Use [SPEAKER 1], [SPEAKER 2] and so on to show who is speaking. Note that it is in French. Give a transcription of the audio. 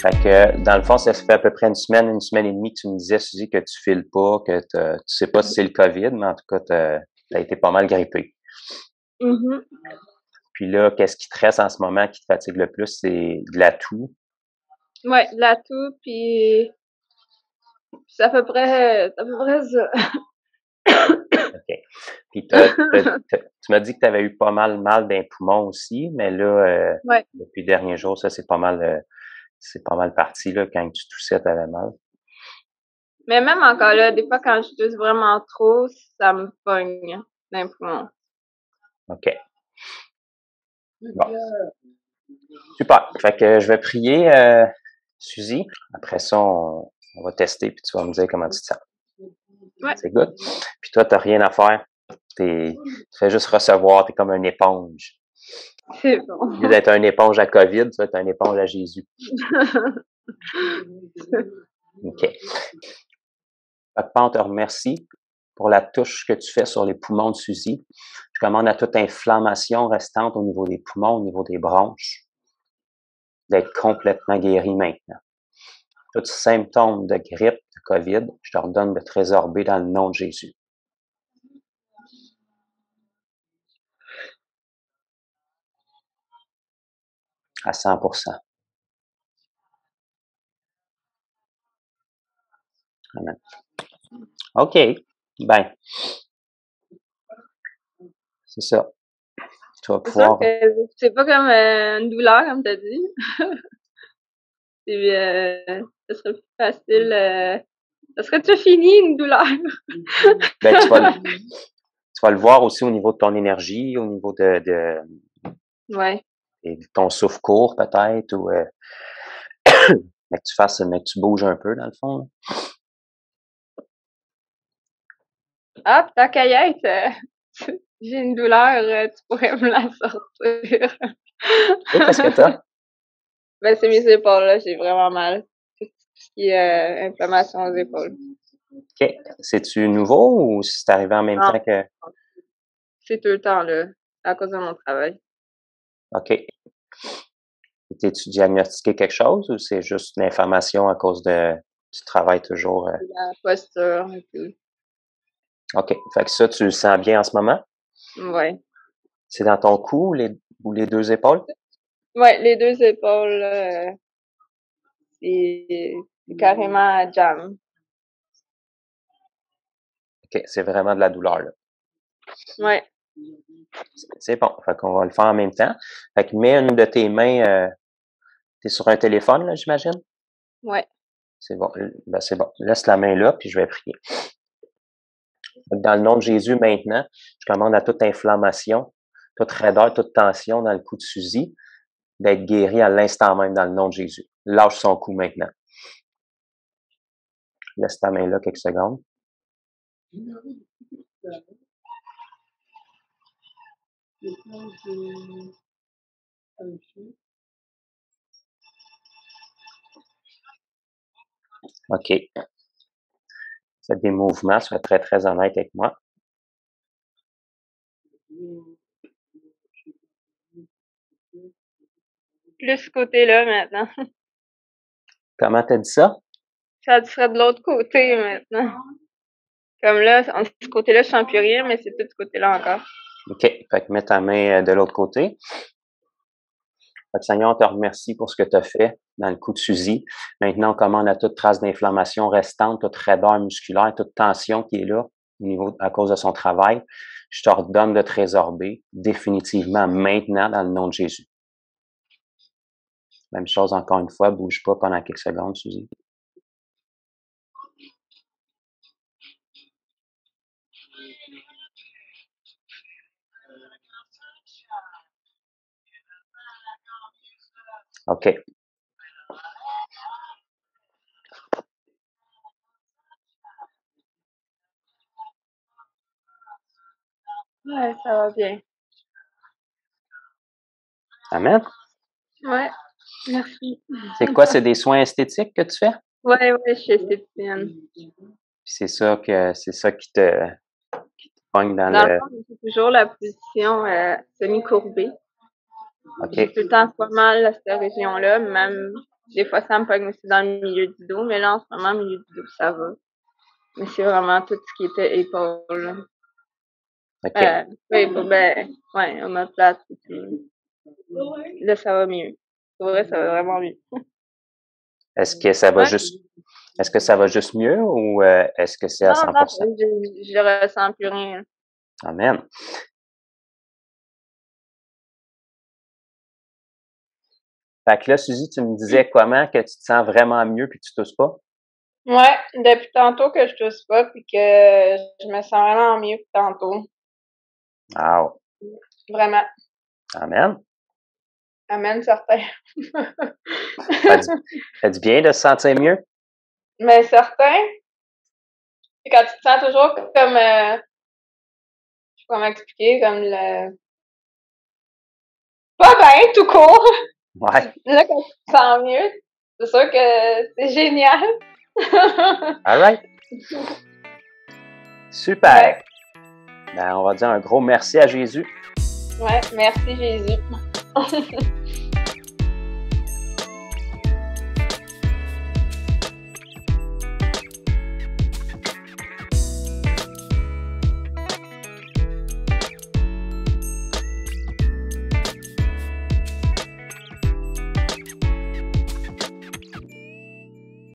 [SPEAKER 1] Fait que, dans le fond, ça fait à peu près une semaine et demie que tu me disais, Suzy, que tu files pas, que tu sais pas si c'est le COVID, mais en tout cas, t'as été pas mal grippé.
[SPEAKER 2] Mhm.
[SPEAKER 1] Puis là, qu'est-ce qui te reste en ce moment qui te fatigue le plus? C'est de la toux.
[SPEAKER 2] Ouais, la toux, puis c'est à peu près ça.
[SPEAKER 1] OK. Puis tu m'as dit que tu avais eu pas mal dans les poumons aussi, mais là,
[SPEAKER 2] Ouais.
[SPEAKER 1] depuis le dernier jour, ça, c'est pas mal parti, là, quand tu toussais, t'avais mal.
[SPEAKER 2] Mais même encore là, des fois quand je tousse vraiment trop, ça me pogne dans les poumons.
[SPEAKER 1] OK. Bon. Super. Fait que je vais prier, Suzy. Après ça, on va tester, puis tu vas me dire comment tu te sens.
[SPEAKER 2] Ouais.
[SPEAKER 1] C'est good. Puis toi, t'as rien à faire. Tu fais juste recevoir. T'es comme une éponge.
[SPEAKER 2] C'est bon.
[SPEAKER 1] Au lieu d'être une éponge à COVID, tu vas être une éponge à Jésus. OK. Papa, on te remercie pour la touche que tu fais sur les poumons de Suzy. Je commande à toute inflammation restante au niveau des poumons, au niveau des bronches, d'être complètement guéri maintenant. Tous symptômes de grippe, de COVID, je te redonne de te résorber dans le nom de Jésus. À 100%. Amen. OK. Ben, c'est ça. Tu vas
[SPEAKER 2] C'est sûr
[SPEAKER 1] pouvoir.
[SPEAKER 2] que c'est pas comme une douleur, comme t'as dit. Ce serait plus facile. Ça serait déjà fini, une douleur.
[SPEAKER 1] Ben, tu vas le voir aussi au niveau de ton énergie, au niveau
[SPEAKER 2] Ouais.
[SPEAKER 1] de ton souffle court peut-être, ou mais que tu bouges un peu dans le fond.
[SPEAKER 2] Ah, tant qu'à y être, j'ai une douleur, tu pourrais me la sortir.
[SPEAKER 1] Et qu'est-ce que t'as?
[SPEAKER 2] Ben, c'est mes épaules, là, j'ai vraiment mal. Tout ce qui est inflammation aux épaules.
[SPEAKER 1] OK. C'est-tu nouveau ou c'est arrivé en même
[SPEAKER 2] Non,
[SPEAKER 1] temps que.
[SPEAKER 2] c'est tout le temps, là, à cause de mon travail.
[SPEAKER 1] OK. T'es-tu diagnostiqué quelque chose ou c'est juste une information à cause de. Tu travailles toujours.
[SPEAKER 2] La posture et tout.
[SPEAKER 1] OK. Fait que ça, tu le sens bien en ce moment?
[SPEAKER 2] Ouais.
[SPEAKER 1] C'est dans ton cou ou les deux épaules?
[SPEAKER 2] Ouais, les deux épaules, là, c'est carrément à jam.
[SPEAKER 1] OK. C'est vraiment de la douleur, là.
[SPEAKER 2] Ouais.
[SPEAKER 1] C'est bon. Fait qu'on va le faire en même temps. Fait que mets une de tes mains. T'es sur un téléphone, là, j'imagine?
[SPEAKER 2] Ouais.
[SPEAKER 1] C'est bon. Ben, c'est bon. Laisse la main là, puis je vais prier. Dans le nom de Jésus, maintenant, je commande à toute inflammation, toute raideur, toute tension dans le cou de Suzy, d'être guérie à l'instant même dans le nom de Jésus. Lâche son cou maintenant. Laisse ta main là quelques secondes. OK. Faites des mouvements, sois très, très honnête avec moi.
[SPEAKER 2] Plus ce côté-là, maintenant.
[SPEAKER 1] Comment t'as dit ça?
[SPEAKER 2] Ça serait de l'autre côté, maintenant. Comme là, ce côté-là, je sens plus rien, mais c'est tout ce côté-là encore.
[SPEAKER 1] OK. Fait que mets ta main de l'autre côté. Fait que Seigneur, on te remercie pour ce que tu as fait dans le cou de Suzy. Maintenant, on commande à toute trace d'inflammation restante, toute raideur musculaire, toute tension qui est là à cause de son travail. Je te redonne de te résorber définitivement maintenant dans le nom de Jésus. Même chose encore une fois, bouge pas pendant quelques secondes, Suzy. OK.
[SPEAKER 2] Ouais, ça va bien.
[SPEAKER 1] Amen.
[SPEAKER 2] Ouais, merci.
[SPEAKER 1] C'est quoi? C'est des soins esthétiques que tu fais?
[SPEAKER 2] Ouais, je suis esthéticienne.
[SPEAKER 1] Puis c'est ça qui te pogne dans
[SPEAKER 2] Dans le
[SPEAKER 1] le.
[SPEAKER 2] fond, j'ai toujours la position semi-courbée. J'ai
[SPEAKER 1] OK.
[SPEAKER 2] tout le temps pas mal à cette région-là, même Des fois, ça me pogne aussi dans le milieu du dos, mais là, en ce moment, le milieu du dos, ça va. Mais c'est vraiment tout ce qui était épaules.
[SPEAKER 1] OK.
[SPEAKER 2] Ouais, omoplate, et puis là, ça va mieux. Pour vrai, ça va vraiment mieux.
[SPEAKER 1] Est-ce que ça va
[SPEAKER 2] Ouais.
[SPEAKER 1] juste mieux ou est-ce que c'est à
[SPEAKER 2] Non,
[SPEAKER 1] 100%?
[SPEAKER 2] je ressens plus rien.
[SPEAKER 1] Amen. Fait que là, Suzy, tu me disais comment que tu te sens vraiment mieux puis que tu tousses pas?
[SPEAKER 2] Ouais, depuis tantôt que je tousse pas puis que je me sens vraiment mieux que tantôt.
[SPEAKER 1] Wow.
[SPEAKER 2] Vraiment.
[SPEAKER 1] Amen.
[SPEAKER 2] Amen, certain.
[SPEAKER 1] Fait du bien de se sentir mieux?
[SPEAKER 2] Mais certain. Et quand tu te sens toujours comme, je sais pas comment expliquer, comme pas bien, tout court.
[SPEAKER 1] Ouais.
[SPEAKER 2] Là, quand tu te sens mieux, c'est sûr que c'est génial.
[SPEAKER 1] All right. Super.
[SPEAKER 2] Ouais.
[SPEAKER 1] Ben, on va dire un gros merci à Jésus.
[SPEAKER 2] Ouais, merci Jésus.